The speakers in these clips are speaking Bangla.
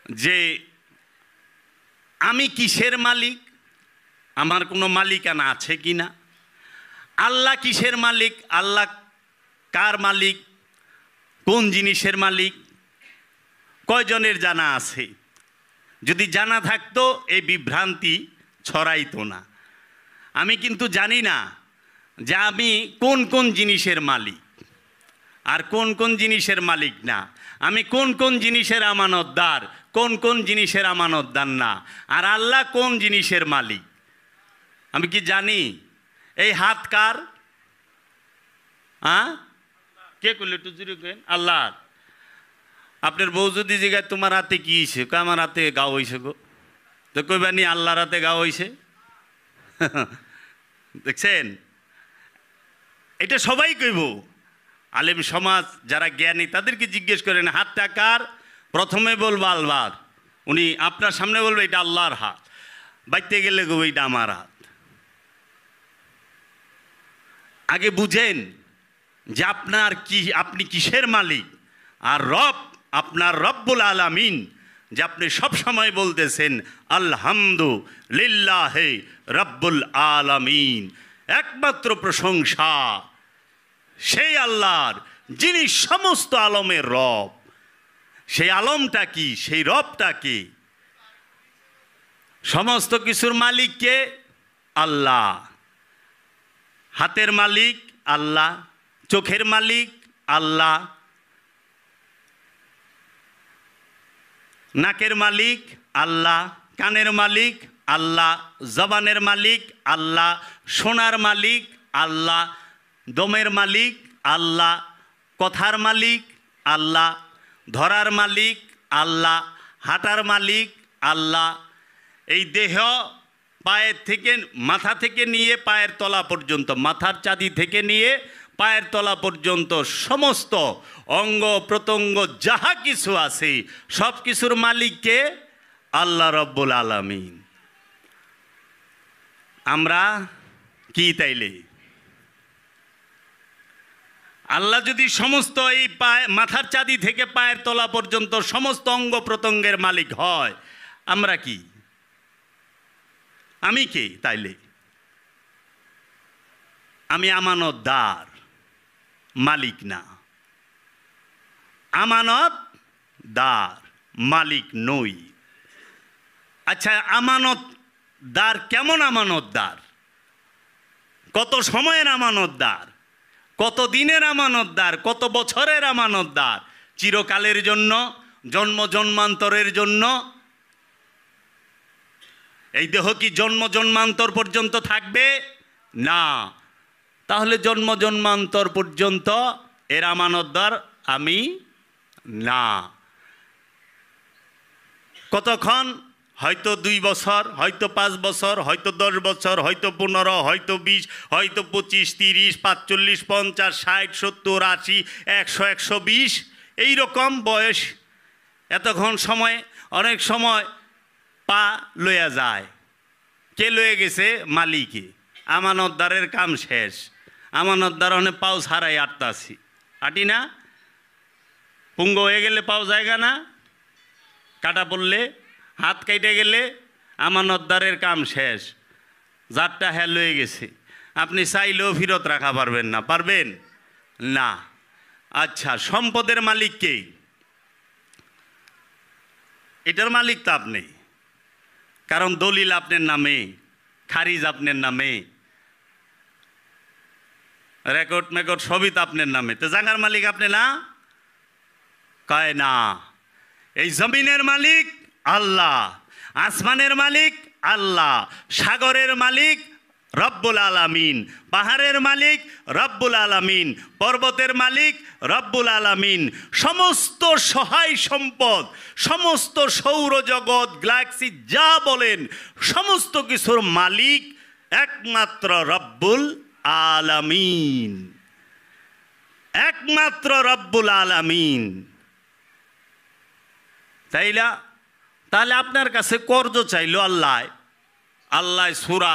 যে আমি কিসের মালিক, আমার কোনো মালিকানা আছে কি না, আল্লাহ কিসের মালিক, আল্লাহ কার মালিক, কোন জিনিসের মালিক, কয়জনের জানা আছে? যদি জানা থাকতো এই বিভ্রান্তি ছড়াইতো না। আমি কিন্তু জানি না যে আমি কোন কোন জিনিসের মালিক আর কোন কোন জিনিসের মালিক না, আমি কোন কোন জিনিসের আমানতদার, কোন কোন জিনিসের আমানতদার না, আর আল্লাহ কোন জিনিসের মালিক আমি কি জানি? এই হাত কার? কে করলে একটু জুড়ে কেন? আল্লাহ। আপনার বউ যদি জিগায় তোমার হাতে কি হয়েছে, আমার হাতে গাও হয়েছে গো, তো কইবানি আল্লাহর হাতে গাও হয়েছে। দেখছেন, এটা সবাই কইব। আলেম সমাজ যারা জ্ঞানী তাদেরকে জিজ্ঞেস করেন হাতটা কার, প্রথমে বলবো আল্লাহর। উনি আপনার সামনে বলবে এটা আল্লাহর হাত, বাইতে গেলে গো এটা আমার হাত। আগে বুঝেন যে আপনার কি, আপনি কিসের মালিক, আর রব আপনার রব্বুল আলামিন, যে আপনি সব সময় বলতেছেন আলহামদুলিল্লাহি রব্বুল আলামিন, একমাত্র প্রশংসা সেই আল্লাহর যিনি সমস্ত আলমের রব। সেই আলমটা কি, সেই রবটা কি? সমস্ত কিছুর মালিক কে? আল্লাহ। হাতের মালিক আল্লাহ, চোখের মালিক আল্লাহ, নাকের মালিক আল্লাহ, কানের মালিক আল্লাহ, জবানের মালিক আল্লাহ, সোনার মালিক আল্লাহ, দমের মালিক আল্লাহ, কথার মালিক আল্লাহ, ধরার মালিক আল্লাহ, হাঁটার মালিক আল্লাহ। এই দেহ পায়ের থেকে, মাথা থেকে নিয়ে পায়ের তলা পর্যন্ত, মাথার চাঁদি থেকে নিয়ে পায়ের তলা পর্যন্ত সমস্ত অঙ্গ প্রত্যঙ্গ যাহা কিছু আছে সব কিছুর মালিককে আল্লাহ রব্বুল আলামিন। আমরা কি তাইলে? আল্লাহ যদি সমস্ত এই পায়ে, মাথার চাঁদি থেকে পায়ের তলা পর্যন্ত সমস্ত অঙ্গ প্রত্যঙ্গের মালিক হয়, আমরা কি? আমি কে তাইলে? আমি আমানতদার, মালিক না। আমানতদার, মালিক নই। আচ্ছা, আমানতদার কেমন আমানতদার? কত সময়ের আমানতদার, কত দিনের আমানতদার, কত বছরের আমানতদার? চিরকালের জন্য, জন্ম জন্মান্তরের জন্য? এই দেহ কি জন্ম জন্মান্তর পর্যন্ত থাকবে? না। তাহলে জন্ম জন্মান্তর পর্যন্ত এর আমানতদার আমি না। কতক্ষণ? হয়তো 2 বছর, হয়তো 5 বছর, হয়তো 10 বছর, হয়তো 15, হয়তো 20, হয়তো 25, 30, 45, 50, 60, 70, 80, 100, 120 এইরকম বয়স। এতক্ষণ সময়, অনেক সময় পা লইয়া যায়। কে লয়ে গেছে? মালিকে। আমানতদারের কাম শেষ। আমানতদার অনেক পাও ছাড়াই আটতাছি, আটি না? পুঙ্গ হয়ে গেলে পাও জায়গা না, কাটা পড়লে, হাত কেটে গেলে আমানতদারের কাম শেষ। যারটা হ্যাঁ লয়ে গেছে, আপনি চাইলেও ফেরত রাখা পারবেন না। পারবেন না। আচ্ছা, সম্পদের মালিক কে? এটার মালিক তো আপনি, কারণ দলিল আপনার নামে, খারিজ আপনার নামে, রেকর্ড মেকর্ড সবই তো আপনার নামে। তো জায়গার মালিক আপনি না? কয় না। এই জমিনের মালিক আল্লাহ, আসমানের মালিক আল্লাহ, সাগরের মালিক রব্বুল আলামিন, পাহাড়ের মালিক রব্বুল আলামিন, পর্বতের মালিক রব্বুল আলামিন, সমস্ত সহায় সম্পদ, সমস্ত সৌরজগৎ, গ্যালাক্সি যা বলেন সমস্ত কিছুর মালিক একমাত্র রব্বুল আলামিন, একমাত্র রব্বুল আলামিন। তাহলে আপনার কাছে কর্জ চাইলো আল্লাহ। আল্লাহ সূরা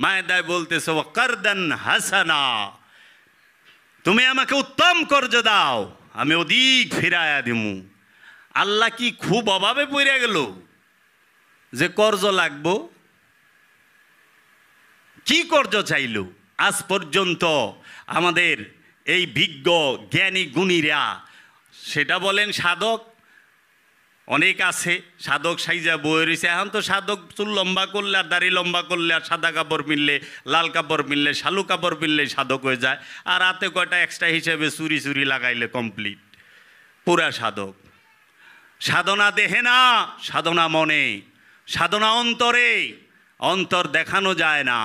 মায়দায় বলতেছে ওয়াকারদান হাসানা, তুমি আমাকে উত্তম কর্জ দাও, আমি অধিক ফিরায়া দিমু। আল্লাহ কি খুব অভাবে পড়ে গেল যে কর্জ লাগবো? কি কর্জ চাইল? আজ পর্যন্ত আমাদের এই বিজ্ঞ জ্ঞানী গুণীরা, সেটা বলেন সাধক, অনেক আছে সাধক সাইজা বয়ে রয়েছে। এখন তো সাধক চুল লম্বা করলে আর দাড়ি লম্বা করলে আর সাদা কাপড় মিললে, লাল কাপড় মিললে, শালু কাপড় মিললে সাধক হয়ে যায়। আর হাতে কয়টা এক্সট্রা হিসেবে চুরি চুরি লাগাইলে কমপ্লিট পুরা সাধক। সাধনা দেহে না, সাধনা মনে, সাধনা অন্তরে। অন্তর দেখানো যায় না,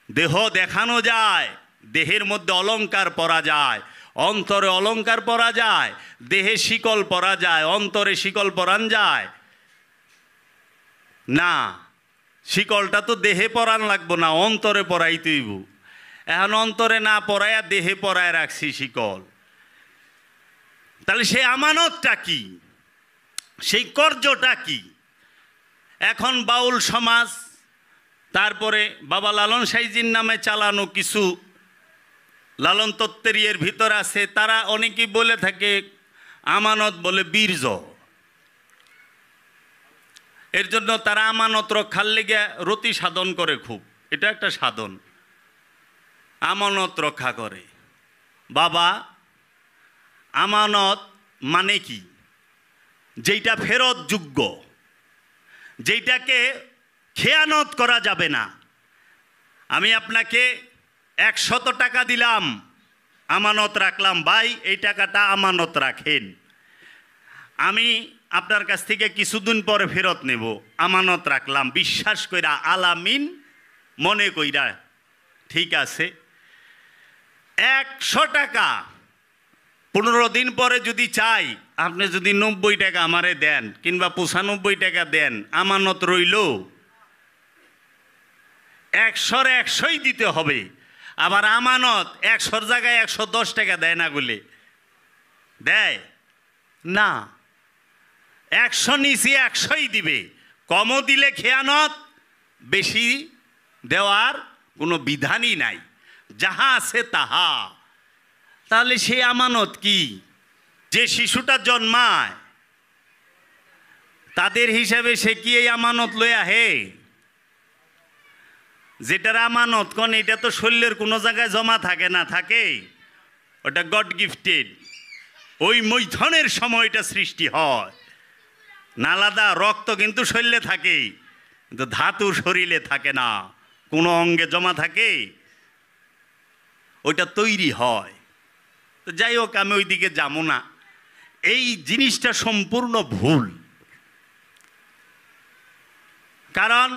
দেহ দেখানো যায়। দেহের মধ্যে অলংকার পরা যায়, অন্তরে অলংকার পরা যায়। দেহে শিকল পরা যায়, অন্তরে শিকল পরান যায় না। শিকলটা তো দেহে পরান লাগবো না, অন্তরে পরাইতেইব। এখন অন্তরে না পরাইয়া দেহে পরায় রাখছি শিকল। তাহলে সেই আমানতটা কি? সেই কর্জটা কি? এখন বাউল সমাজ, তারপরে বাবা লালন সাইজির নামে চালানো কিছু লালন তত্ত্বের এর ভিতর আছে, তারা অনেকেই বলে থাকে আমানত বলে বীর্য। এর জন্য তারা আমানত রক্ষার লেগে রতি সাধন করে খুব। এটা একটা সাধন, আমানত রক্ষা করে। বাবা, আমানত মানে কি? যেইটা ফেরত যোগ্য, যেইটাকে খেয়ানত করা যাবে না। আমি আপনাকে 100 টাকা দিলাম, আমানত রাখলাম, ভাই এই টাকাটা আমানত রাখেন। আমি আপনার কাছ থেকে কিছুদিন পরে ফেরত নেব, আমানত রাখলাম বিশ্বাস কইরা, আলামিন মনে কইরা, ঠিক আছে। 100 টাকা 15 দিন পরে যদি চাই, আপনি যদি 90 টাকা আমারে দেন কিংবা 95 টাকা দেন, আমানত রইল। 100-র 100ই দিতে হবে। আবার আমানত 100-র জায়গায় 110 টাকা দেয় না বলে দেয় না। 100 নিচে 100ই দিবে। কমও দিলে খেয়ানত, বেশি দেওয়ার কোনো বিধানই নাই, যাহা আছে তাহা। তাহলে সে আমানত কি? যে শিশুটা জন্মায় তাদের হিসাবে সে কি এই আমানত লই আহে? যেটার আমানত কোন, এটা তো শরীরের কোনো জায়গায় জমা থাকে না, থাকে ওটা গড গিফটেড। ওই মৈথনের সময়টা সৃষ্টি হয়। নালাদা রক্ত কিন্তু শরীরে থাকে, কিন্তু ধাতু শরীরে থাকে না, কোনো অঙ্গে জমা থাকে, ওইটা তৈরি হয়। তো যাই হোক, আমি ওই দিকে যাবো না। এই জিনিসটা সম্পূর্ণ ভুল। কারণ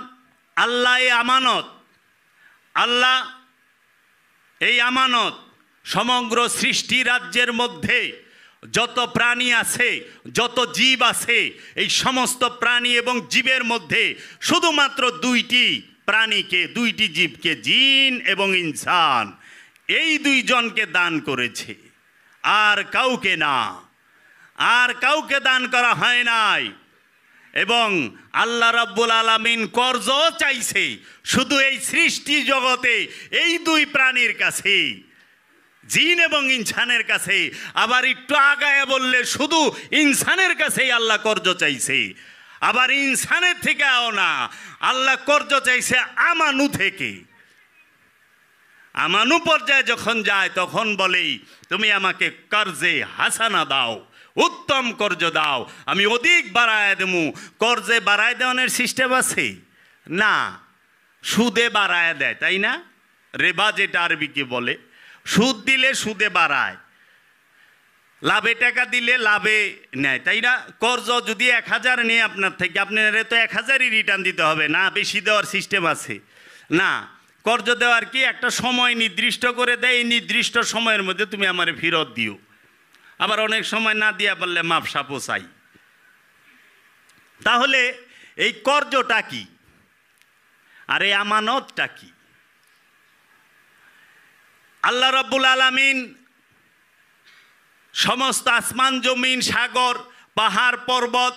আল্লাহ এই আমানত, আল্লাহ এই আমানত সমগ্র সৃষ্টি রাজ্যের মধ্যে যত প্রাণী আছে, যত জীব আছে, এই সমস্ত প্রাণী এবং জীবের মধ্যে শুধুমাত্র 2টি প্রাণীকে, 2টি জীবকে, জিন এবং ইনসান, এই 2 জনকে দান করেছে, আর কাউকে না, আর কাউকে দান করা হয় নাই। এবং আল্লাহ রাব্বুল আলামিন কর্জ চাইছে শুধু এই সৃষ্টি জগতে এই 2 প্রাণীর কাছে, জিন এবং ইনসানের কাছে। আবার একটু আগায় বললে শুধু ইনসানের কাছেই আল্লাহ কর্জ চাইছে। আবার ইনসানের থেকেও না, আল্লাহ কর্জ চাইছে আমানু থেকে। আমানু পর্যায়ে যখন যায় তখন বলেই, তুমি আমাকে কর্জে হাসানা দাও, উত্তম কর্জ দাও, আমি অধিক বাড়ায় দেবো। কর্জে বাড়ায় দেওয়ানোর সিস্টেম আছে না, সুদে বাড়ায় দেয়, তাই না? রেবা যেটা আরবিকে বলে, সুদ দিলে সুদে বাড়ায়, লাভে টাকা দিলে লাভে নেয়, তাই না? কর্জ যদি 1000 নিয়ে আপনার থেকে, আপনার তো 1000ই রিটার্ন দিতে হবে না, বেশি দেওয়ার সিস্টেম আছে না। কর্জ দেওয়ার কি একটা সময় নির্দিষ্ট করে দেয়, এই নির্দিষ্ট সময়ের মধ্যে তুমি আমার ফেরত দিও। আবার অনেক সময় না দিয়া বললে মাপসা পোষাই। তাহলে এই কর্জটা কি আর এই আমানতটা কি? আল্লাহ রাব্বুল আলামিন সমস্ত আসমান জমিন সাগর পাহাড় পর্বত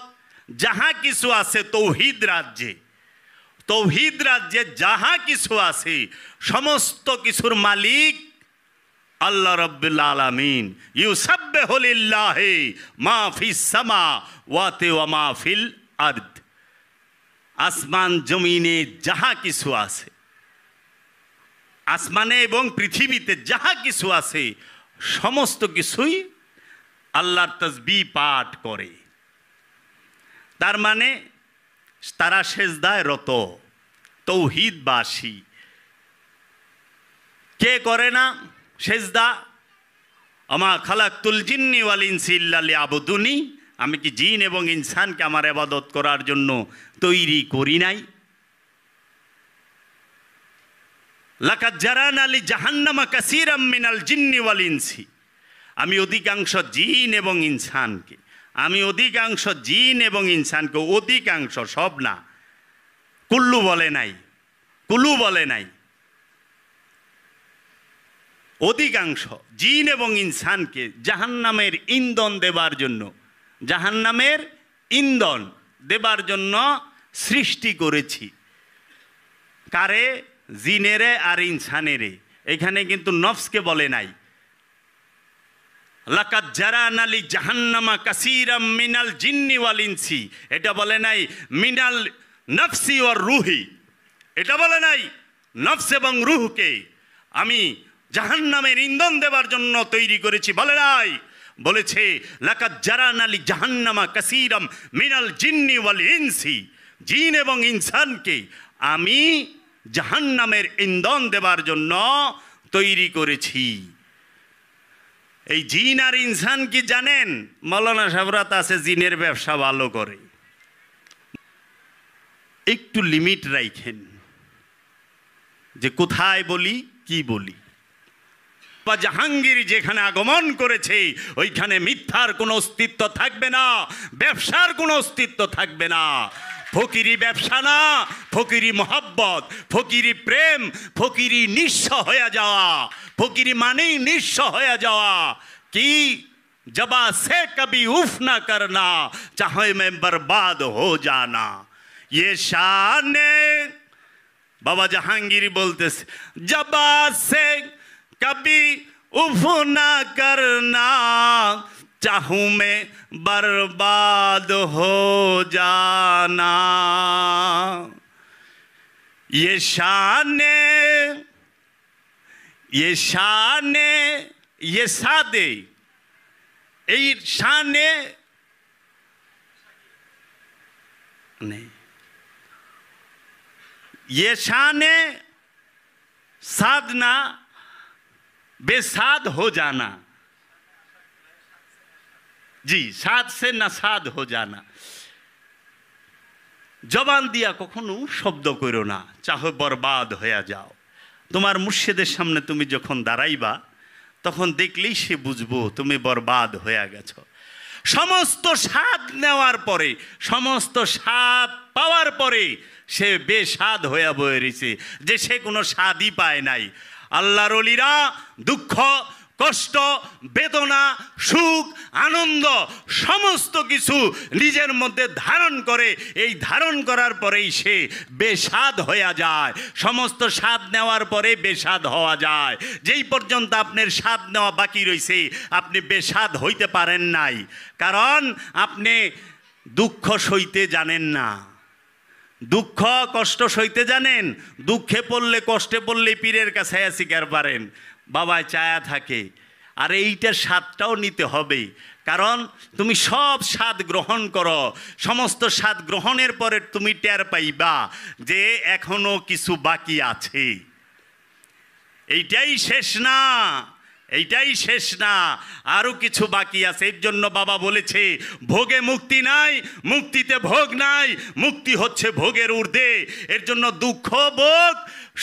যাহা কিছু আছে তৌহিদ রাজ্যে, তৌহিদ রাজ্যে যাহা কিছু আছে সমস্ত কিছুর মালিক আল্লাহ রাব্বুল আলামিন ইউসাব্বিহু লিল্লাহি মা ফিস সামাওয়াতি ওয়া মা ফিল আরদ, আসমান জমিনে যাহা কিছু আছে, আসমানে এবং পৃথিবীতে যাহা কিছু আছে সমস্ত কিছুই আল্লাহর তাসবিহ পাঠ করে। তার মানে তারা সেজদায় রত, তৌহিদবাসী। কে করে না সেজদা? আমা খালাকতুল জিন্নি ওয়াল ইনসি ইল্লা লিয়াবুদুনি, আমি কি জিন এবং ইনসানকে আমার ইবাদত করার জন্য তৈরি করি নাই? লাকাদ জারানা লি জাহান্নামা কাসীরাম মিনাল জিন্নি ওয়াল ইনসি, আমি অধিকাংশ জিন এবং ইনসানকে, আমি অধিকাংশ জিন এবং ইনসানকে, অধিকাংশ, সব না, কুল্লু বলে নাই, কুলু বলে নাই, অধিকাংশ জিন এবং ইনসানকে জাহান্নামের ইন্ধন দেবার জন্য, জাহান্নামের ইন্ধন দেবার জন্য সৃষ্টি করেছি। কারে? জিনেরে আর ইনসানেরে। এখানে কিন্তু নফসকে বলে নাই। লাকাদ জারানা লি জাহান্নামা কাসীরাম মিনাল জিন্নি ওয়াল ইনসি, এটা বলে নাই মিনাল নফসি ওয়ার রুহি, এটা বলে নাই নফস এবং রুহকে আমি জাহান্নামের ইন্ধন দেবার জন্য তৈরি করেছি, বলে নাই। বলেছে লাকাদ জারানা লি জাহান্নামা কাসীরাম মিনাল জিন্নি ওয়াল ইনসি, জিন এবং ইনসানকে আমি জাহান্নামের ইন্ধন দেবার জন্য তৈরি করেছি। এই জিন আর ইনসান কি জানেন? মাওলানা সাবরাত আছে জিনের ব্যবসা ভালো করে, একটু লিমিট রাখেন যে কোথায় বলি কি বলি। বা জাহাঙ্গীর যেখানে আগমন করেছে ওইখানে মিথ্যার কোনো অস্তিত্ব থাকবে না, ব্যবসার কোনো অস্তিত্ব থাকবে না। ফকিরি ব্যবসা না, ফকিরি মোহাব্বত, ফকিরি প্রেম, ফকিরি নিঃস্ব হয়ে যাওয়া। ফকিরি মানেই নিঃস্ব হয়ে যাওয়া। কি জবা সে কবি উফ না করনা, চাহে মে বরবাদ হো জানা। ये शाने बाबा जहांगीर बोलते जबा से कभी उफ ना करना, चाहूं मैं बर्बाद हो जाना। ये शाने, ये शाने, ये सादे, ये शाने नहीं, ये शाने साधना बेसाद हो जाना। जी, साध से नासाद हो जाना। জবান দিয়া কখনো শব্দ করো না, চাহে বরবাদ হয়ে যাও। তোমার মুর্শিদের সামনে তুমি যখন দাঁড়াইবা তখন দেখলেই সে বুঝবো তুমি বরবাদ হয়ে গেছো। সমস্ত স্বাদ নেওয়ার পরে, সমস্ত স্বাদ পাওয়ার পরে সে বেস্বাদ হয়ে বয়ে রয়েছে, যে সে কোনো স্বাদই পায় নাই। আল্লাহর ওলিরা দুঃখ, কষ্ট, বেদনা, সুখ, আনন্দ সমস্ত কিছু নিজের মধ্যে ধারণ করে। এই ধারণ করার পরেই সে বেস্বাদ হয়ে যায়। সমস্ত স্বাদ নেওয়ার পরে বেস্বাদ হওয়া যায়। যেই পর্যন্ত আপনার স্বাদ নেওয়া বাকি রয়েছে আপনি বেস্বাদ হইতে পারেন নাই, কারণ আপনি দুঃখ সইতে জানেন না। দুঃখ কষ্ট সইতে জানেন? দুঃখে পড়লে, কষ্টে পড়লে পীরের কাছে শিকার পারেন, বাবায় চায়া থাকে। আর এইটার স্বাদটাও নিতে হবে, কারণ তুমি সব স্বাদ গ্রহণ করো। সমস্ত স্বাদ গ্রহণের পরে তুমি টের পাইবা যে এখনো কিছু বাকি আছে। এইটাই শেষ না, এইটাই শেষ না, আরো কিছু বাকি আছে। এর জন্য বাবা বলেছে ভোগে মুক্তি নাই, মুক্তিতে ভোগ নাই, মুক্তি হচ্ছে ভোগের ঊর্ধ্বে। এর জন্য দুঃখ ভোগ,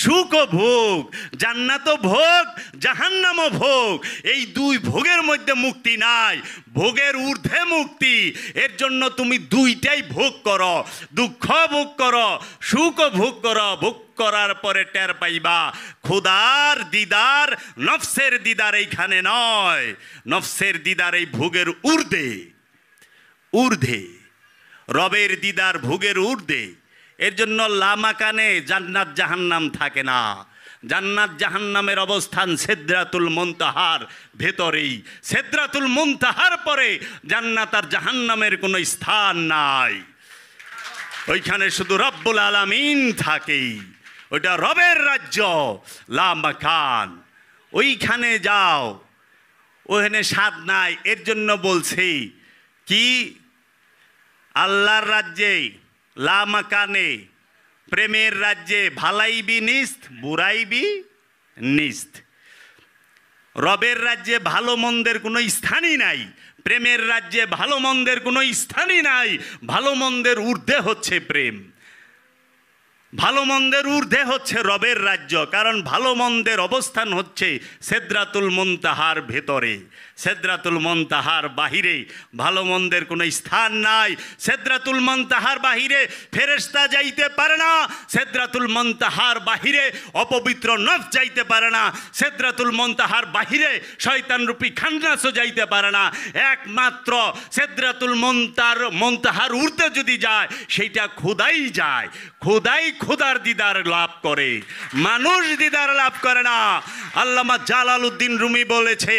সুখ ভোগ, জান্নাত ভোগ, জাহান্নাম ভোগ, এই দুই ভোগের মধ্যে মুক্তি নাই, ভোগের ঊর্ধ্বে মুক্তি। এর জন্য তুমি দুইটাই ভোগ করো, দুঃখ ভোগ করো, সুখ ভোগ করো। ভোগ করার পরে টের পাইবা খোদার দিদার, নফসের দিদার এইখানে নয়, নফসের দিদার এই ভোগের ঊর্ধ্বে, ঊর্ধ্বে রবের দিদার ভোগের ঊর্ধ্বে। এর জন্য লামাকানে জান্নাত জাহান্নাম থাকে না। জান্নাত জাহান্নামের অবস্থান সিদরাতুল মুনতাহার ভেতরেই। সিদরাতুল মুনতাহার পরে জান্নাত আর জাহান্নামের কোনো স্থান নাই। ওইখানে শুধু রব্বুল আলামিন থাকেই। ওইটা রবের রাজ্য, লা মাকান। ওইখানে যাও, ওখানে স্বাদ নাই। এর জন্য বলছি কি, আল্লাহর রাজ্যে লা মাকানে, প্রেমের রাজ্যে ভালাইবি নিস্ত, বুড়াইবি নিস্ত। রবের রাজ্যে ভালো মন্দের কোনো স্থানই নাই, প্রেমের রাজ্যে ভালো মন্দের কোনো স্থানই নাই। ভালো মন্দের ঊর্ধ্বে হচ্ছে প্রেম, ভালো মন্দের ঊর্ধ্বে হচ্ছে রবের রাজ্য। কারণ ভালো মন্দের অবস্থান হচ্ছে সিদরাতুল মুনতাহার ভেতরে। সিদরাতুল মুনতাহার বাহিরে ভালো মন্দের কোনো স্থান নাই। সিদরাতুল মুনতাহার বাহিরে ফেরেশতা যাইতে পারে না। সিদরাতুল মুনতাহার বাহিরে অপবিত্র নফস যাইতে পারে না। সিদরাতুল মুনতাহার বাহিরে শয়তান রূপী খান্নাসও যাইতে পারে না। একমাত্র সিদরাতুল মুনতাহার ঊর্ধ্বে যদি যায়, সেইটা খোদাই যায়। খোদাই খোদার দিদার লাভ করে, মানুষ দিদার লাভ করে না। আল্লামা জালালউদ্দিন রুমি বলেছে,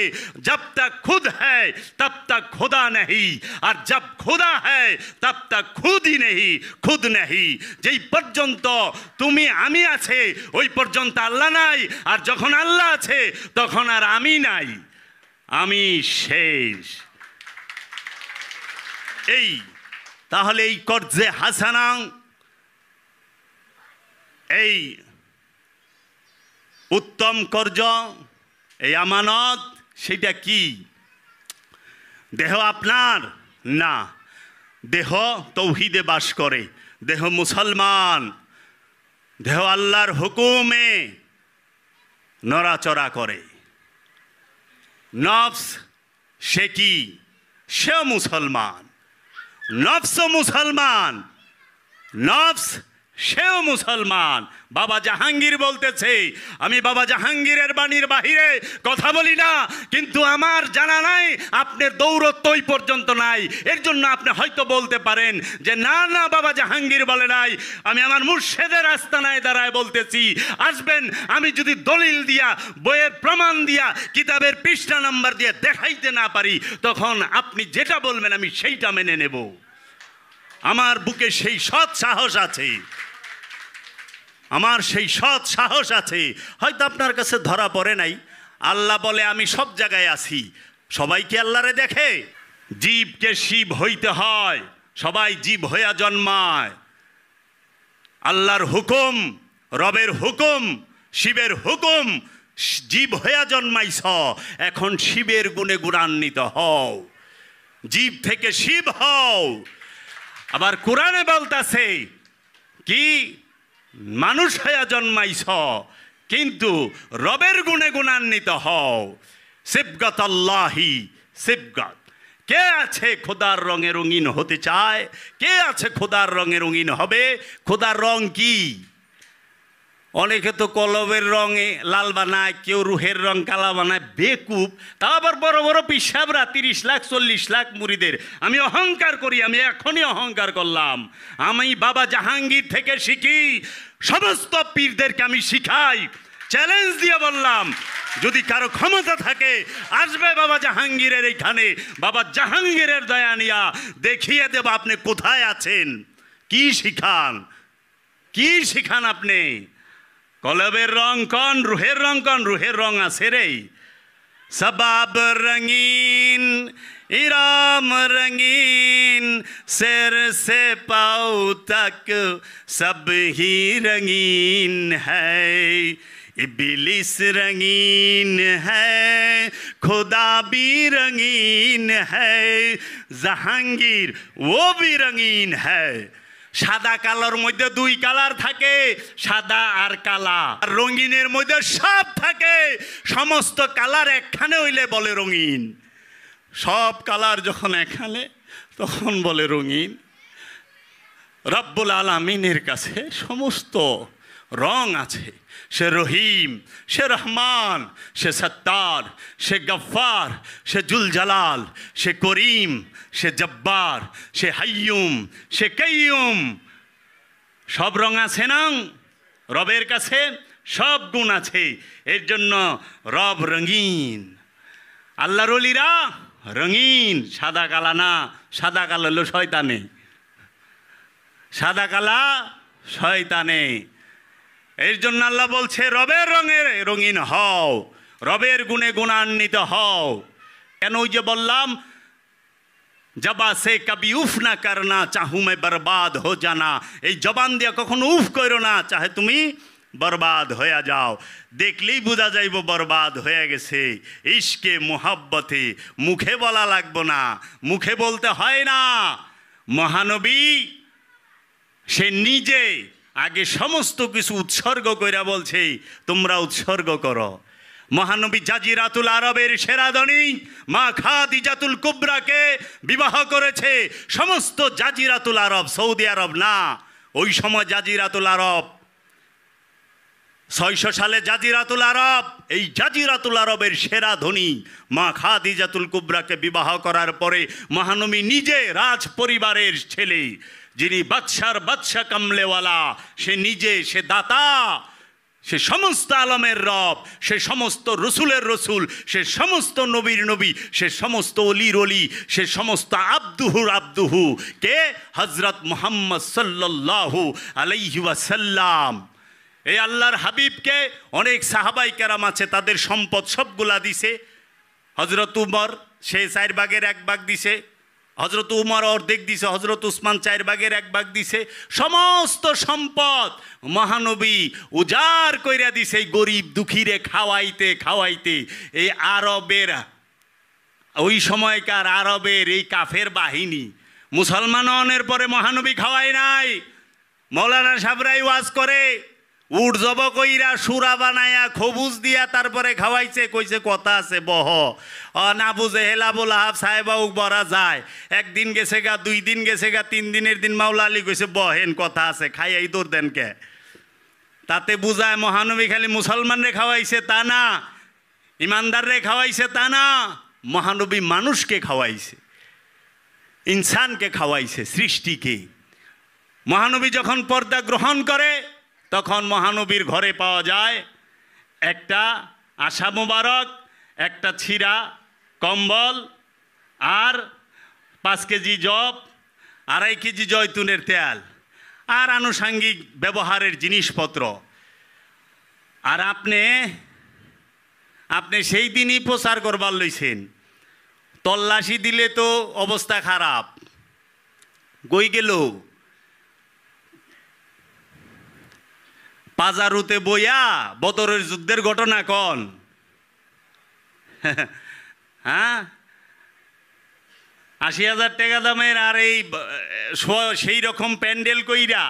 জব তক খুদ হ্যায় তব তক খোদা নেই, আর জব খোদা হ্যায় তব তক খুদ হি নেই, খুদ নেই। যেই পর্যন্ত তুমি আমি আছে, ওই পর্যন্ত আল্লাহ নাই। আর যখন আল্লাহ আছে, তখন আর আমি নাই, আমি শেষ। এই তাহলে এই কর্জে হাসানা, এই উত্তম কর্জ, এই আমানত, সেটা কি? দেহ আপনার না, দেহ তৌহিদে বাস করে, দেহ মুসলমান, দেহ আল্লাহর হুকুমে নড়াচড়া করে। নফস সে কি? সে মুসলমান, নফস মুসলমান, নফস সেও মুসলমান। বাবা জাহাঙ্গীর বলতেছে, আমি বাবা জাহাঙ্গীরের বাণীর বাহিরে কথা বলি না, কিন্তু আমার জানা নাই আপনার দৌরত্ব ওই পর্যন্ত নাই। এর জন্য আপনি হয়তো বলতে পারেন যে না না, বাবা জাহাঙ্গীর বলে নাই। আমি আমার মুর্শেদের আস্তানায় দাঁড়ায় বলতেছি, আসবেন, আমি যদি দলিল দিয়া, বইয়ের প্রমাণ দিয়া, কিতাবের পৃষ্ঠা নাম্বার দিয়ে দেখাইতে না পারি, তখন আপনি যেটা বলবেন আমি সেইটা মেনে নেব। আমার বুকে সেই সৎ সাহস আছে, আমার সেই সৎ সাহস আছে। হয়তো আপনার কাছে ধরা পড়ে নাই। আল্লাহ বলে আমি সব জায়গায় আছি। সবাই কি আল্লাহরে দেখে? জীবকে শিব হইতে হয়, সবাই জীব হইয়া জন্মায়। আল্লাহর হুকুম, রবের হুকুম, শিবের হুকুম, জীব হইয়া জন্মাইছ, এখন শিবের গুণে গুণান্বিত হও, জীব থেকে শিব হও। আবার কোরআনে বলতাছে কি, মানুষ হইয়া জন্মাইছ, কিন্তু রবের গুণে গুণান্বিত হও। সিবগত আল্লাহি সিবগত। কে আছে খোদার রঙে রঙিন হতে চায়? কে আছে খোদার রঙে রঙিন হবে? খোদার রং কি? অনেকে তো কলবের রঙে লাল বানায়, কেউ রুহের রং কালা বানায়, বেকুব। তা আবার বড় বড় পিসাবরা 30 লাখ 40 লাখ মুরিদের। আমি অহংকার করি, আমি এখনই অহংকার করলাম। আমি বাবা জাহাঙ্গীর থেকে শিখি, সমস্ত পীরদেরকে আমি শিখাই। চ্যালেঞ্জ দিয়ে বললাম, যদি কারো ক্ষমতা থাকে আসবে বাবা জাহাঙ্গীরের এইখানে, বাবা জাহাঙ্গীরের দয়া নিয়া দেখিয়ে দেব আপনি কোথায় আছেন। কি শিখান, কি শিখান আপনি? কলবের রং কন, রুহের রং কন? রুহের রং আছে রে। সবাব রঙিন, ইরাম রঙিন, सिर से पाँव तक सब ही रंगीन है। इब्लिस रंगीन है, खुदा भी रंगीन है, জাহাঙ্গীর वो भी रंगीन है। সাদা কালোর মধ্যে দুই কালার থাকে, সাদা আর কালা। রঙিনের মধ্যে সব থাকে, সমস্ত কালার একখানে হইলে বলে রঙিন। সব কালার যখন একখানে, তখন বলে রঙিন। রব্বুল আলামিনের কাছে সমস্ত রং আছে। সে রহিম, সে রহমান, সে সত্তার, সে গফ্ফার, সে জুল জালাল, সে করিম, সে জব্বার, সে হাইয়ুম, সে কাইয়ুম। সব রং আছে না রবের কাছে? সব গুণ আছে। এর জন্য রব রঙিন, আল্লাহর ওলিরা রঙিন, সাদা কালা না। সাদা কালো হলো শয়তানে, সাদা কালা শয়তানে। এর জন্য আল্লাহ বলছে রবের রঙে রঙিন হও, রবের গুণে গুণান্বিত হও। কেন? ওই যে বললাম, জবা সে কবি উফ না করনা, চাহু মে বরবাদ হো জানা। এই জবান দিয়ে কখনো উফ করো না, চাহে তুমি বরবাদ হয়ে যাও। দেখলেই বোঝা যাইব বরবাদ হয়ে গেছে। ইশকে মোহাব্বতে মুখে বলা লাগবো না, মুখে বলতে হয় না। মহানবী সে নিজে আগে সমস্ত কিছু উৎসর্গ কইরা বলছে তোমরা উৎসর্গ করো। মহানবী জাজিরাতুল আরবের সেরাধনী মা খাদিজাতুল কুবরাকে বিবাহ করেছে। সমস্ত জাজিরাতুল আরব, সৌদি আরব না। ওই সময় জাজিরাতুল আরব 600 সালে জাজিরাতুল আরব, এই জাজিরাতুল আরবের সেরা ধনী মা খাদিজাতুল কুবরাকে বিবাহ করার পরে মহানবী নিজে রাজ পরিবারের ছেলে, যিনি বাদশার বাদশা কামলেওয়ালা, সে নিজে, সে দাতা, সে সমস্ত আলমের রব, সে সমস্ত রসুলের রসুল, সে সমস্ত নবীর নবী, সে সমস্ত অলির অলি, সে সমস্ত আব্দুহুর আব্দুহু কে? হযরত মুহাম্মদ সাল্লাল্লাহু আলাইহি ওয়াসাল্লাম। এই আল্লাহর হাবিবকে অনেক সাহাবাই কেরাম আছে, তাদের সম্পদ সবগুলা দিছে। হজরত উমর সে 4 ভাগের 1 ভাগ দিছে, হজরত উমর অর্ধেক দিছে, হজরত উসমান 4 ভাগের 1 ভাগ দিছে। সমস্ত সম্পদ মহানবী উজাড় কইরা দিছে এই গরিব দুঃখীরে খাওয়াইতে খাওয়াইতে। এই আরবের, ওই সময়কার আরবের এই কাফের বাহিনী মুসলমান হওয়ার পরে মহানবী খাওয়াই নাই। মৌলানা সাবরাই ওয়াজ করে, উট জব কইরা সুরা বানায়া খবুজ দিয়া তারপরে খাওয়াইছে। কইছে কথা আছে বহ, না বুঝে হেলা বোলাহাব সাহেবাউ বরা যায়। 1 দিন গেছে গা, 2 দিন গেছে গা, 3 দিনের দিন মাওলা আলী কইছে বহেন কথা আছে, খাইয়াই তোর দেন কে। তাতে বুঝায় মহানবী খালি মুসলমানরে খাওয়াইছে তা না, ইমানদাররে খাওয়াইছে তা না, মহানবী মানুষকে খাওয়াইছে, ইনসানকে খাওয়াইছে, সৃষ্টিকে। মহানবী যখন পর্দা গ্রহণ করে তখন মহানবীর ঘরে পাওয়া যায় একটা আশা মোবারক, একটা ছিঁড়া কম্বল, আর 5 কেজি জব, 2.5 কেজি জয়তুনের তেল, আর আনুষাঙ্গিক ব্যবহারের জিনিসপত্র। আর আপনি সেই দিনই প্রচার করবার লইছেন। তল্লাশি দিলে তো অবস্থা খারাপ। কই গেল? পাজারুতে বইয়া বদরের যুদ্ধের ঘটনা কন। হ্যাঁ, 80,000 টাকা দামের আর এই সেই রকম প্যান্ডেল কইরা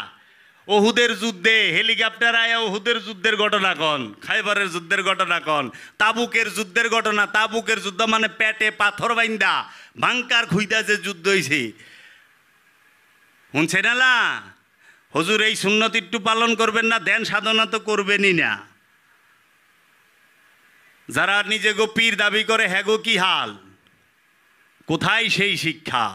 ওহুদের যুদ্ধে হেলিকপ্টার আয়া ওহুদের যুদ্ধের ঘটনা কন, খাইবারের যুদ্ধের ঘটনা কন, তাবুকের যুদ্ধের ঘটনা। তাবুকের যুদ্ধ মানে পেটে পাথর বাইন্দা বাংকার খুইদা যে যুদ্ধ হয়েছে, শুনছে না? হুজুর এই সুন্নত একটু পালন করবেন না, ধ্যান সাধনা তো করবেনই না। যারা নিজে গো পীর দাবি করে, হ্যাঁ গো কি হাল? কোথায় সেই শিক্ষা?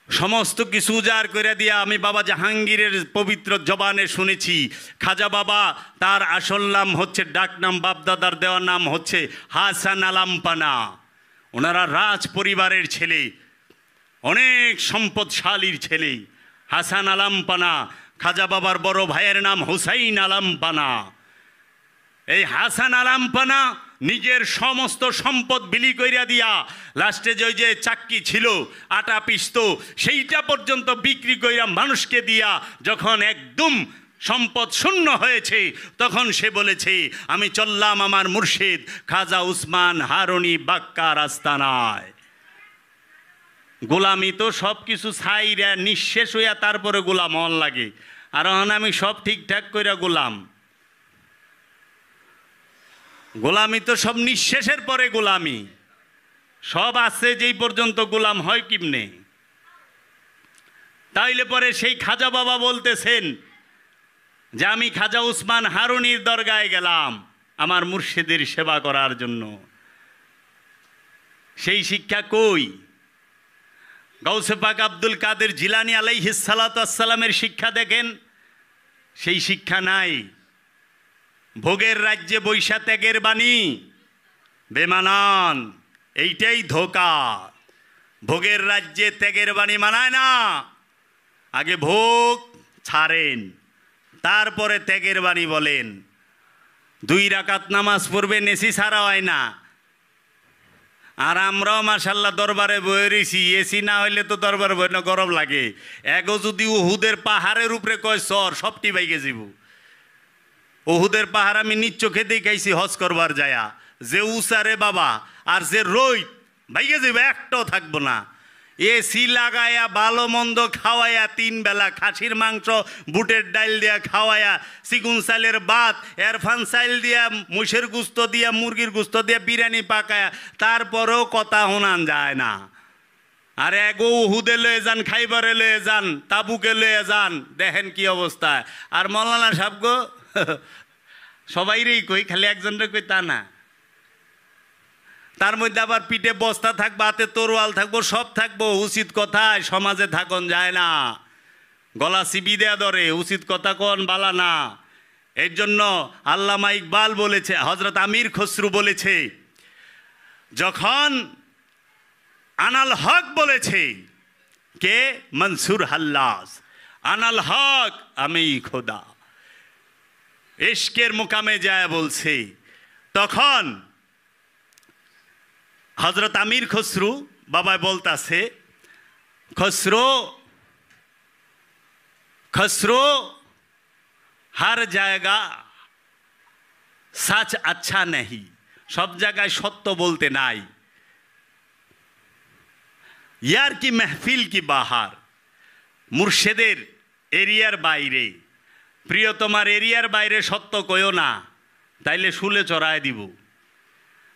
সমস্ত কিছু উজাড় করে দিয়া আমি বাবা জাহাঙ্গীরের পবিত্র জবানে শুনেছি, খাজা বাবা তার আসল নাম হচ্ছে, ডাক নাম, বাপদাদার দেওয়া নাম হচ্ছে হাসান আলাম্পানা। ওনারা রাজ পরিবারের ছেলে, অনেক সম্পদশালীর ছেলে। হাসান আলাম্পানা, খাজা বাবার বড় ভাইয়ের নাম হুসাইন আলাম্পানা। এই হাসান আলাম্পানা নিজের সমস্ত সম্পদ বিলি কইরা দিয়া লাস্টে যে চাক্কি ছিল আটা পিসত সেইটা পর্যন্ত বিক্রি কইরা মানুষকে দিয়া যখন একদম সম্পদ শূন্য হয়েছে তখন সে বলেছে, আমি চললাম আমার মুর্শিদ খাজা উসমান হারুনি বাক্কার আস্তানায়। গোলামি তো সব কিছু ছাইরা নিঃশেষ হইয়া তারপরে গোলাম হন লাগে। আর এখন আমি সব ঠিকঠাক কইরা গোলাম। গোলামি তো সব নিঃশেষের পরে গোলামি, সব আছে যেই পর্যন্ত গোলাম হয় কিমনে। তাইলে পরে সেই খাজা বাবা বলতেছেন যে আমি খাজা উসমান হারুনির দরগায় গেলাম আমার মুর্শিদের সেবা করার জন্য। সেই শিক্ষা কই? গাউসে পাক আব্দুল কাদের জিলানী আলাইহিস সালাতু ওয়াস সালামের শিক্ষা দেখেন, সেই শিক্ষা নাই। ভোগের রাজ্যে বৈশা ত্যাগের বাণী বেমানান, এইটাই ধোকা। ভোগের রাজ্যে ত্যাগের বাণী মানায় না। আগে ভোগ ছাড়েন, তারপরে ত্যাগের বাণী বলেন। 2 রাকাত নামাজ পড়বেন, এসি ছাড়া হয় না। আর আমরাও মাশাল্লাহ দরবারে বয়ে রয়েছি, এসি না হইলে তো দরবারে বই না, গরম লাগে। এগো যদি উহুদের পাহাড়ের উপরে কয় সর, সবটি বাইকে যাব। উহুদের পাহাড় আমি নিজ চোখে দেখাইছি হজ করবার যায়া, যে উসারে বাবা আর যে রইত বাইকে যাব, একটাও থাকবো না। এসি লাগায়া ভালো মন্দ খাওয়ায়া, 3 বেলা খাসির মাংস বুটের ডাল দিয়া খাওয়ায়া, চিকুন চালের ভাত, এরফান চাল দিয়া, মুষের গুস্ত দিয়া, মুরগির গুস্ত দিয়া বিরিয়ানি পাকায়া, তারপরেও কথা শোনান যায় না। আর এগো উহুদে লয়ে যান, খাইবারে লয়ে যান, তাবুকে লয়ে যান, দেখেন কি অবস্থা। আর মৌলানা সাহেব গো সবাইরেই কই, খালি একজনরে কই তা না। তার মধ্যে আবার পিঠে বস্তা থাকবো, হাতে তরোয়াল থাকবো, সব থাকবো। উচিত কথায় সমাজে থাকন যায় না, গলা চিবি দেয়া ধরে। উচিত কথা কোন বালা না। এর জন্য আল্লামা ইকবাল বলেছে, হজরত আমির খসরু বলেছে, যখন আনাল হক বলেছে, কে? মনসুর হাল্লাস, আনাল হক আমি খোদা, ইশকের মুকামে যায় বলছে, তখন হজরত আমির খসরু বাবা বলতাছে, খসরু খসরু हर জায়গা सच अच्छा नहीं, সব জায়গায় সত্য বলতে নাই। यार की महफिल की बाहर, মুর্শেদের এরিয়ার বাইরে, প্রিয় তোমার এরিয়ার বাইরে সত্য কইও না, তাইলে শুলে চড়ায় দিব।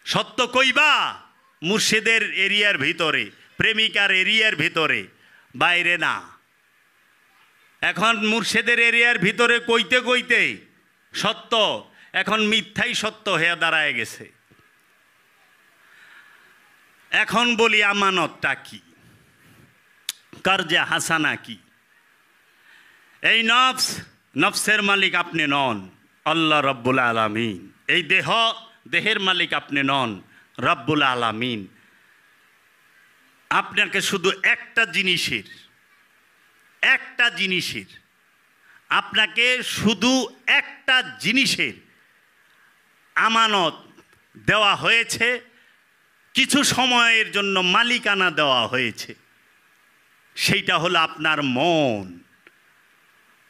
সত্য কইবা মুর্শিদের এরিয়ার ভিতরে, প্রেমিকার এরিয়ার ভিতরে, বাইরে না। এখন মুর্শিদের এরিয়ার ভিতরে কইতে কইতে সত্য এখন মিথ্যাই সত্য হয়ে দাঁড়ায় গেছে। এখন বলি আমানতটা কি, কারজে হাসানা কি? এই নফস, নফসের মালিক আপনি নন, আল্লাহ রব্বুল আলামিন। এই দেহ, দেহের মালিক আপনি নন, রব্বুল আলামিন। আপনাকে শুধু একটা জিনিসের আপনাকে শুধু একটা জিনিসের আমানত দেওয়া হয়েছে, কিছু সময়ের জন্য মালিকানা দেওয়া হয়েছে। সেইটা হলো আপনার মন,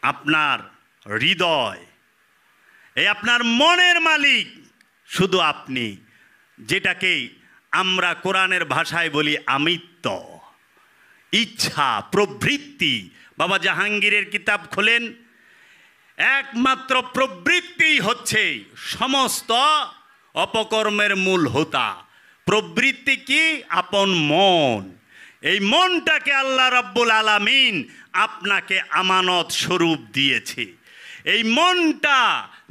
আপনার হৃদয়। এই আপনার মনের মালিক শুধু আপনি, যেটাকে আমরা কোরআনের ভাষায় বলি আমিত্ব, ইচ্ছা, প্রবৃত্তি। বাবা জাহাঙ্গীরের কিতাব খোলেন, একমাত্র প্রবৃত্তি হচ্ছে সমস্ত অপকর্মের মূল হোতা। প্রবৃত্তি কি? আপন মন। এই মনটাকে আল্লাহ রাব্বুল আলামিন আপনাকে আমানত স্বরূপ দিয়েছে। এই মনটা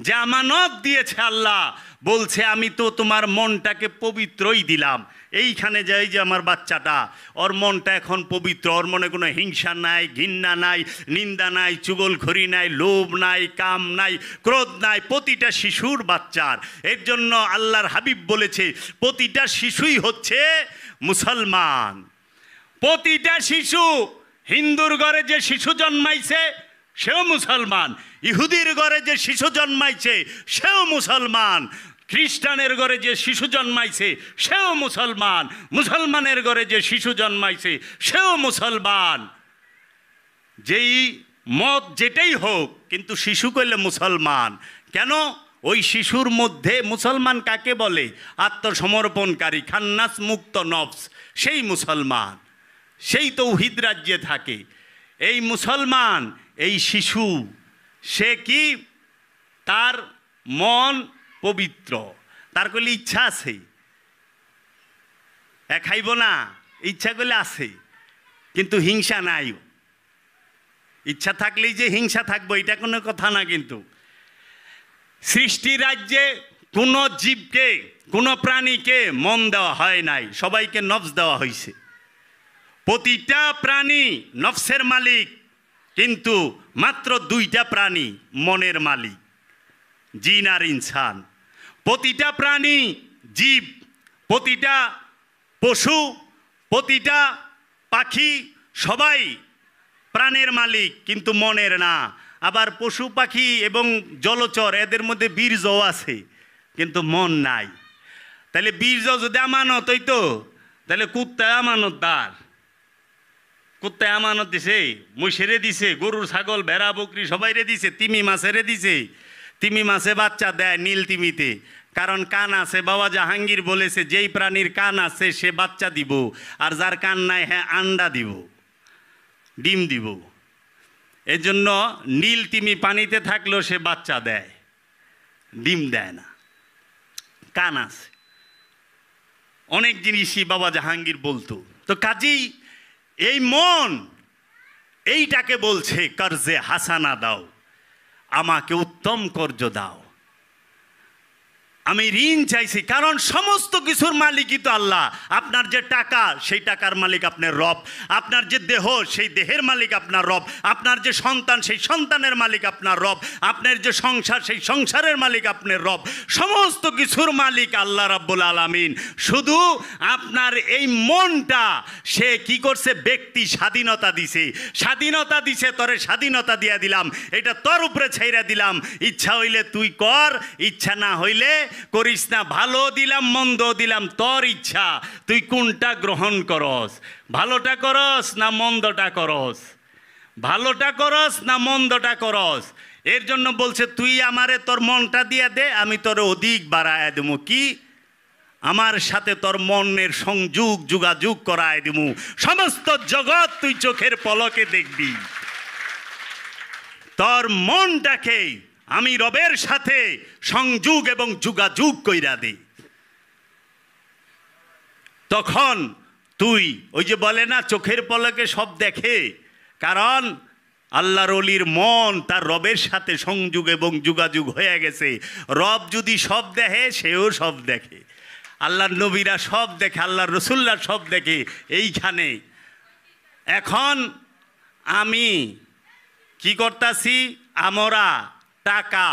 যে আমানত দিয়েছে আল্লাহ বলছে, আমি তো তোমার মনটাকে পবিত্রই দিলাম। এইখানে যাই যে আমার বাচ্চাটা, ওর মনটা এখন পবিত্র, ওর মনে কোনো হিংসা নাই, ঘৃণা নাই, নিন্দা নাই, চুগলখড়ি নাই, লোভ নাই, কাম নাই, ক্রোধ নাই। প্রতিটা শিশুর বাচ্চার, এর জন্য আল্লাহর হাবিব বলেছে প্রতিটা শিশুই হচ্ছে মুসলমান। প্রতিটা শিশু, হিন্দুর ঘরে যে শিশু জন্মাইছে সেও মুসলমান, ইহুদির ঘরে যে শিশু জন্মাইছে সেও মুসলমান, খ্রিস্টানের ঘরে যে শিশু জন্মাইছে সেও মুসলমান, মুসলমানের ঘরে যে শিশু জন্মাইছে সেও মুসলমান। যেই মত যেটাই হোক, কিন্তু শিশু কইলে মুসলমান। কেন? ওই শিশুর মধ্যে মুসলমান কাকে বলে? আত্মসমর্পণকারী, খান্নাস মুক্ত নফস, সেই মুসলমান, সেই তৌহিদ রাজ্যে থাকে। এই মুসলমান, এই শিশু, সে কি? তার মন পবিত্র, তার কইলে ইচ্ছা আছে, খাইব না, ইচ্ছা করলে আছে, কিন্তু হিংসা নাই। ইচ্ছা থাকলেই যে হিংসা থাকবো এটা কোনো কথা না। কিন্তু সৃষ্টি রাজ্যে কোনো জীবকে, কোনো প্রাণীকে মন দেওয়া হয় নাই, সবাইকে নফস দেওয়া হয়েছে। প্রতিটা প্রাণী নফসের মালিক, কিন্তু মাত্র 2টা প্রাণী মনের মালিক। জিন আর ইনসান, প্রতিটা প্রাণী, জীব, প্রতিটা পশু, প্রতিটা পাখি, সবাই প্রাণের মালিক, কিন্তু মনের না। আবার পশু পাখি এবং জলচর এদের মধ্যে বীর্যও আছে, কিন্তু মন নাই। তাহলে বীর্য যদি আমানত হইতো, তাহলে কুত্তায় আমানতদার। কুত্তায় আমানত দিছে, মহিষেরে দিছে, গরু ছাগল ভেড়া বকরি সবাইরে দিছে, তিমি মাছেরে দিছে। তিমি মাছে বাচ্চা দেয় নীল তিমিতে, কারণ কান আছে। বাবা জাহাঙ্গীর বলেছে যেই প্রাণীর কান আছে সে বাচ্চা দিব, আর যার কান নাই হ্যাঁ আন্ডা দিব, ডিম দিব। এজন্য নীল তিমি পানিতে থাকলেও সে বাচ্চা দেয়, ডিম দেয় না, কান আছে। অনেক জিনিসই বাবা জাহাঙ্গীর বলতো। তো কাজেই এই মন এইটাকে বলছে কর্জে হাসানা দাও, আমাকে উত্তম কর্জ দাও। আমি ঋণ চাইছি, কারণ সমস্ত কিছুর মালিকই তো আল্লাহ। আপনার যে টাকা, সেই টাকার মালিক আপনার রব। আপনার যে দেহ, সেই দেহের মালিক আপনার রব। আপনার যে সন্তান, সেই সন্তানের মালিক আপনার রব। আপনার যে সংসার, সেই সংসারের মালিক আপনার রব। সমস্ত কিছুর মালিক আল্লাহ রাব্বুল আলামিন। শুধু আপনার এই মনটা সে কি করছে, ব্যক্তি স্বাধীনতা দিছে। স্বাধীনতা দিছে, তোরে স্বাধীনতা দিয়া দিলাম, এটা তোর উপরে ছেড়ে দিলাম। ইচ্ছা হইলে তুই কর, ইচ্ছা না হইলে করিস না। ভালো দিলাম, মন্দ দিলাম, তোর ইচ্ছা, তুই কোনটা গ্রহণ করস। ভালোটা করস না মন্দটা করস, ভালোটা করস না মন্দটা করস। এর জন্য বলছে তুই আমারে তোর মনটা দিয়ে দে, আমি তোর অধিক বাড়ায় দেবো। কি? আমার সাথে তোর মনের সংযোগ, যোগাযোগ করায় দেবো। সমস্ত জগৎ তুই চোখের পলকে দেখবি। তোর মনটাকে আমি রবের সাথে সংযোগ এবং যোগাযোগ কইরা দে। তখন তুই ওই যে বলে না চোখের পলকে সব দেখে, কারণ আল্লাহর ওলির মন তার রবের সাথে সংযোগ এবং যোগাযোগ হয়ে গেছে। রব যদি সব দেখে, সেও সব দেখে। আল্লাহর নবীরা সব দেখে, আল্লাহর রসুল্লাহ সব দেখে। এইখানে এখন আমি কি করতাছি, আমরা টাকা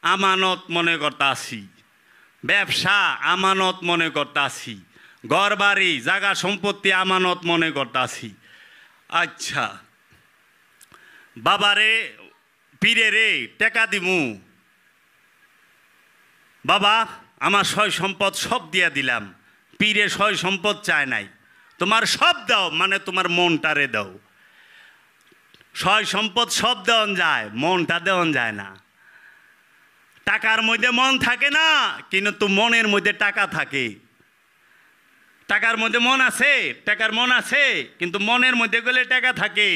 আমানত মনে করতাছি, ব্যবসা আমানত মনে করতাছি, ঘর বাড়ি জায়গা সম্পত্তি আমানত মনে করতাছি। আচ্ছা বাবারে, পীরে রে টাকা দিমু, বাবা আমার সয় সম্পদ সব দিয়া দিলাম। পীরে সয় সম্পদ চায় নাই, তোমার সব দাও, মানে তোমার মনটারে দাও। সয় সম্পদ সব দেওয়ান যায়, মনটা দেওয়ান যায় না। টাকার মধ্যে মন থাকে না, কিন্তু মনের মধ্যে টাকা থাকে। টাকার মধ্যে মন আছে, টাকার মন আছে, কিন্তু মনের মধ্যে গেলে টাকা থাকে।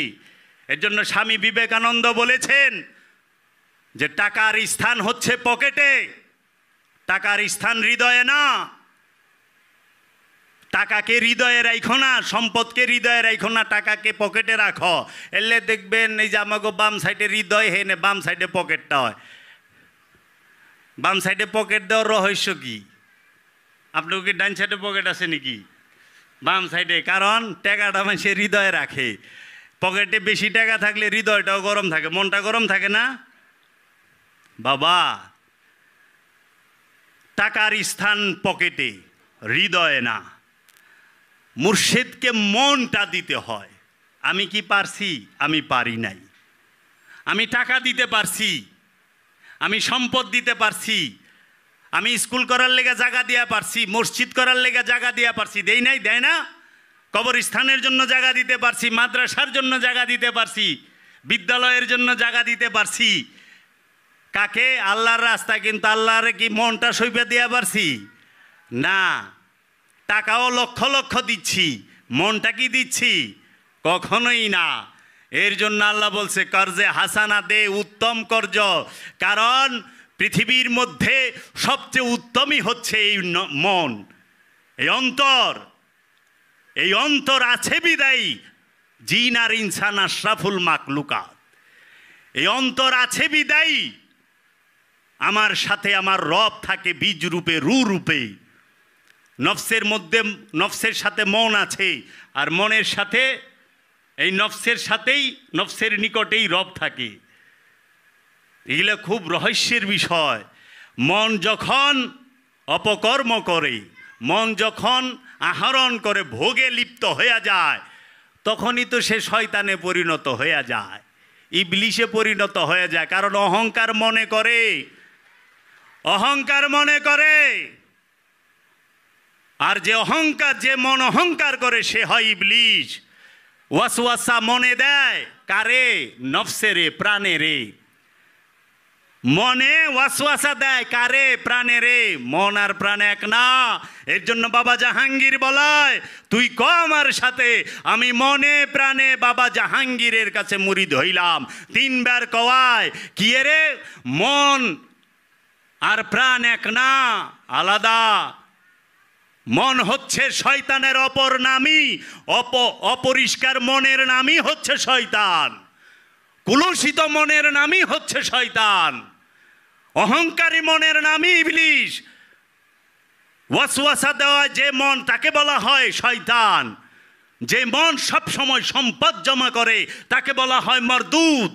এর জন্য স্বামী বিবেকানন্দ বলেছেন যে টাকার স্থান হচ্ছে পকেটে, টাকার স্থান হৃদয়ে না। টাকাকে হৃদয়ে রাখো না, সম্পদকে হৃদয়ে রাখো না, টাকাকে পকেটে রাখো। এলে দেখবেন এই যে আমাকে বাম সাইডে হৃদয় হেনে, বাম সাইডে পকেটটা হয়। বাম সাইডে পকেট দেওয়ার রহস্য কি? আপনার কি ডান সাইডে পকেট আছে নাকি? বাম সাইডে, কারণ টাকাটা সে হৃদয়ে রাখে। পকেটে বেশি টাকা থাকলে হৃদয়টাও গরম থাকে, মনটা গরম থাকে না বাবা। টাকার স্থান পকেটে, হৃদয়ে না। মুর্শিদকে মনটা দিতে হয়। আমি কি পারছি? আমি পারি নাই। আমি টাকা দিতে পারছি, আমি সম্পদ দিতে পারছি, আমি স্কুল করার লেগে জায়গা দিয়া পারছি, মসজিদ করার লেগে জায়গা দিয়া পারছি। দেই নাই? দেয় না? কবরস্থানের জন্য জায়গা দিতে পারছি, মাদ্রাসার জন্য জায়গা দিতে পারছি, বিদ্যালয়ের জন্য জায়গা দিতে পারছি। কাকে? আল্লাহর রাস্তায়। কিন্তু আল্লাহর কি মনটা সইপে দিয়া পারছি? না। টাকাও লক্ষ লক্ষ দিচ্ছি, মনটা কি দিচ্ছি? কখনোই না। এর জন্য আল্লাহ বলছে কর্জে হাসানা দে, উত্তম কর্জ। কারণ পৃথিবীর মধ্যে সবচেয়ে উত্তমই হচ্ছে এই মন, এই অন্তর। এই অন্তর আছে বিদায়ী জিন আর ইনসান আশরাফুল মাকলুকাত। এই অন্তর আছে বিদায়ী আমার সাথে আমার রব থাকে বীজ রূপে, রু রূপে। নফসের মধ্যে, নফসের সাথে মন আছে, আর মনের সাথে, এই নফসের সাথেই, নফসের নিকটেই রব থাকে। এগুলো খুব রহস্যের বিষয়। মন যখন অপকর্ম করে, মন যখন আহরণ করে ভোগে লিপ্ত হয়ে যায়, তখনই তো সে শয়তানে পরিণত হয়ে যায়, ইবলিশে পরিণত হয়ে যায়। কারণ অহংকার মনে করে, অহংকার মনে করে। আর যে অহংকার, যে মন অহংকার করে সে হয় ইবলিশ। ওয়াসওয়াসা মনে দেয় কারে? নফসে রে, প্রাণে রে। মনে ওয়াসওয়াসা দেয় কারে? প্রাণে রে। মন আর প্রাণ এক না। এর জন্য বাবা জাহাঙ্গীর বলায়, তুই ক আমার সাথে, আমি মনে প্রাণে বাবা জাহাঙ্গীরের কাছে মুরিদ হইলাম। তিনবার কওয়ায় কি রে? মন আর প্রাণ এক না, আলাদা। মন হচ্ছে শয়তানের অপর নামই, অপরিষ্কার মনের নামই হচ্ছে শয়তান, কুলুষিত মনের নামই হচ্ছে শয়তান, অহংকারী মনের নামই ইবলিশ। ওয়াসওয়াসা দেওয়া যে মন, তাকে বলা হয় শয়তান। যে মন সব সময় সম্পদ জমা করে তাকে বলা হয় মরদুদ।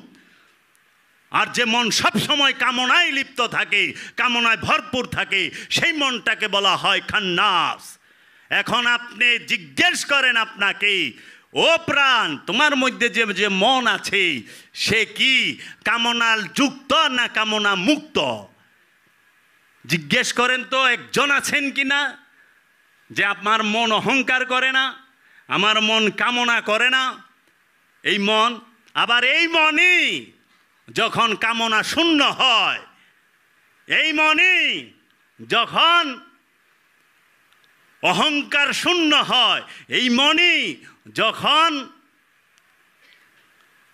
আর যে মন সব সময় কামনায় লিপ্ত থাকে, কামনায় ভরপুর থাকে, সেই মনটাকে বলা হয় খান্নাস। এখন আপনি জিজ্ঞেস করেন আপনাকে, ও প্রাণ, তোমার মধ্যে যে যে মন আছে সে কি কামনা যুক্ত না কামনা মুক্ত? জিজ্ঞেস করেন তো, একজন আছেন কি না যে আমার মন অহংকার করে না, আমার মন কামনা করে না? এই মন, আবার এই মনই যখন কামনা শূন্য হয়, এই মনই যখন অহংকার শূন্য হয়, এই মনই যখন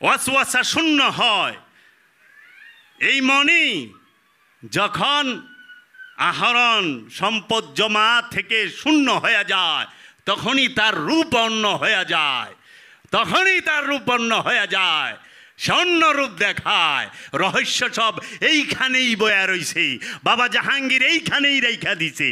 ওয়াসওয়াসা শূন্য হয়, এই মনই যখন আহরণ সম্পদ জমা থেকে শূন্য হয়ে যায়, তখনই তার রূপ অন্য হয়ে যায়, তখনই তার রূপ অন্য হয়ে যায়, স্বর্ণ রূপ দেখায়। রহস্য সব এইখানেই বয়া রইছে, বাবা জাহাঙ্গীর এইখানেই রেখা দিছে।